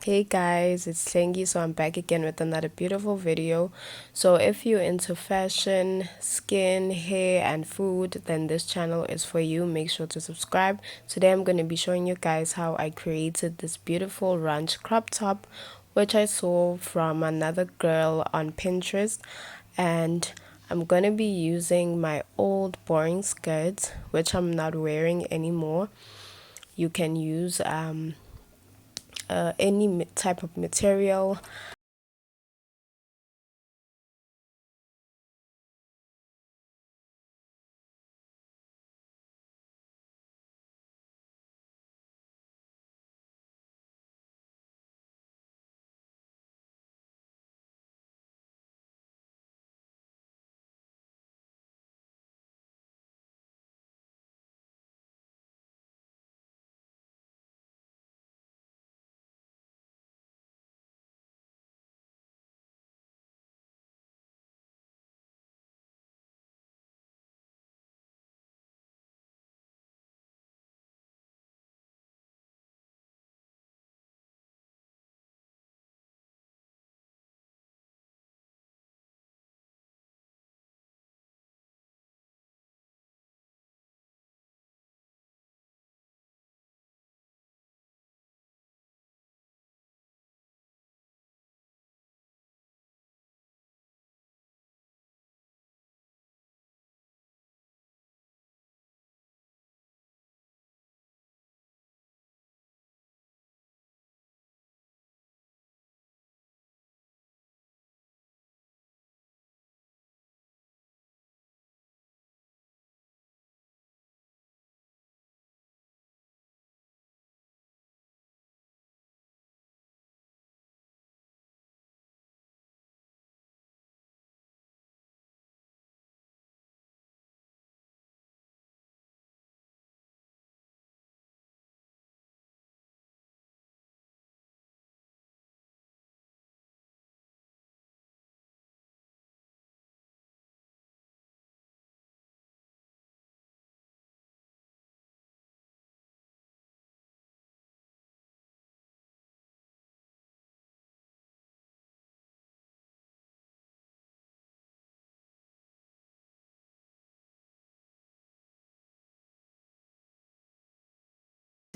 Hey guys, it's Itshlengy, so I'm back again with another beautiful video. So if you're into fashion, skin, hair, and food, then this channel is for you. Make sure to subscribe. Today I'm going to be showing you guys how I created this beautiful ruched crop top, which I saw from another girl on Pinterest. And I'm going to be using my old boring skirt, which I'm not wearing anymore. You can use any type of material.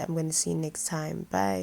I'm going to see you next time. Bye.